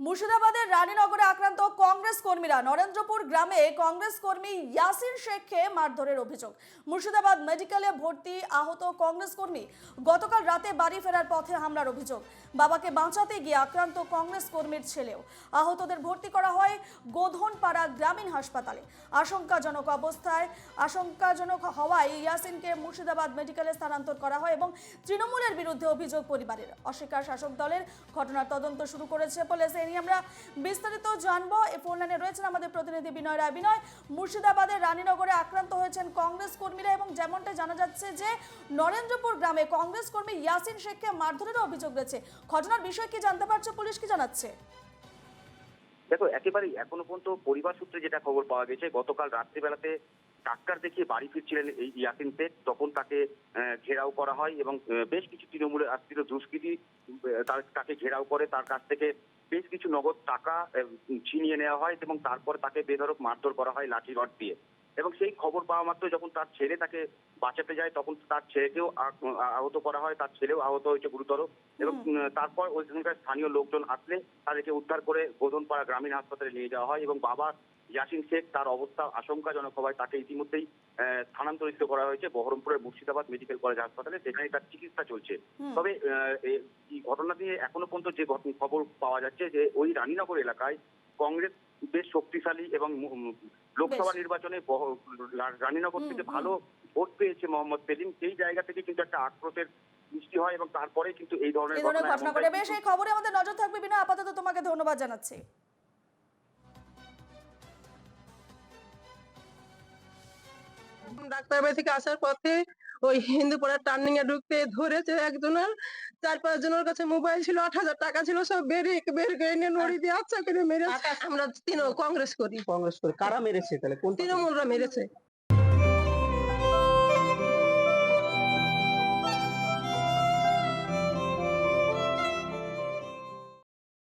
মুর্শিদাবাদের রানীনগরে আক্রান্ত কংগ্রেস কর্মীরা। নরেন্দ্রপুর গ্রামে কংগ্রেস কর্মী ইয়াসিন শেখকে মারধরের অভিযোগ। মুর্শিদাবাদ মেডিকেলে ভর্তি আহত কংগ্রেস কর্মী গতকাল রাতে বাড়ি ফেরার পথে হামলার অভিযোগ। বাবাকে বাঁচাতে গিয়ে আক্রান্ত কংগ্রেস কর্মীর ছেলেও। আহতদের ভর্তি করা হয় গোধনপাড়া গ্রামীণ হাসপাতালে। আশঙ্কাজনক হওয়ায় ইয়াসিনকে মুর্শিদাবাদ মেডিকেলে স্থানান্তর করা হয় এবং তৃণমূলের বিরুদ্ধে অভিযোগ পরিবারের। অস্বীকার শাসক দলের। ঘটনার তদন্ত শুরু করেছে পুলিশ। নিয়ে আমরা বিস্তারিত জানবো। ফোন লাইনে রয়েছেন আমাদের প্রতিনিধি বিনয় রায়। বিনয়, মুর্শিদাবাদের রানীনগরে আক্রান্ত হয়েছেন কংগ্রেস কর্মীরা এবং যেমনটা জানা যাচ্ছে যে নরেন্দ্রপুর গ্রামে কংগ্রেস কর্মী ইয়াসিন শেখকে মারধরের অভিযোগ রয়েছে। ঘটনার বিষয়ে কি জানতে পারছে পুলিশ, কি জানাচ্ছে? দেখো, একেবারেই এখনো পর্যন্ত পরিবার সূত্রে যেটা খবর পাওয়া গেছে, গতকাল রাত্রিবেলাতে ডাক্তার দেখিয়ে বাড়ি ফিরছিলেন এই ইয়াসিন শেখ, তখন তাকে ঘেরাও করা হয় এবং বেশ কিছু তৃণমূলের আশ্রিত দুষ্কৃতী তাকে ঘেরাও করে, তার কাছ থেকে বেশ কিছু নগদ টাকা ছিনিয়ে নেওয়া হয় এবং তারপর তাকে বেধড়ক মারধর করা হয় লাঠি রড দিয়ে। এবং সেই খবর পাওয়া মাত্র যখন তার ছেলে তাকে বাঁচাতে যায়, তখন তার ছেলেকেও আহত করা হয়, তার ছেলেও আহত হয়েছে গুরুতর। এবং তারপর ওইখানকার স্থানীয় লোকজন আসলে তাদেরকে উদ্ধার করে গোধনপাড়া গ্রামীণ হাসপাতালে নিয়ে যাওয়া হয় এবং বাবা ইয়াসিন শেখ, তার অবস্থা আশঙ্কাজনক হওয়ায় তাকে ইতিমধ্যেই স্থানান্তরিত করা হয়েছে বহরমপুরের মুর্শিদাবাদ মেডিকেল কলেজ হাসপাতালে, সেখানে তার চিকিৎসা চলছে। তবে এই ঘটনা দিয়ে এখনো পর্যন্ত যে খবর পাওয়া যাচ্ছে যে ওই রানীনগর এলাকায় কংগ্রেস বেশ শক্তিশালী এবং লোকসভা নির্বাচনে রানীনগর থেকে ভালো ভোট পেয়েছে মোহাম্মদ সেলিম, সেই জায়গা থেকে কিন্তু একটা আক্রোশের সৃষ্টি হয় এবং তারপরে কিন্তু এই ধরনের ঘটনা ঘটে। বেশ, এই খবরে আমাদের নজর থাকবে বিনয়। আপাতত তোমাকে ধন্যবাদ জানাচ্ছি। ডাক্তারবাড়ি থেকে আসার পথে ওই হিন্দুপাড়া টার্নিং এ ঢুকতে ধরেছে একজনের। 4-5 জনের কাছে মোবাইল ছিল, 8,000 টাকা ছিল, সব বের করে নিয়ে নড়ি দিয়ে আচ্ছা করে মেরেছে। আমরা কংগ্রেস করি। কারা মেরেছে তাহলে? কোন তৃণমূলরা মেরেছে।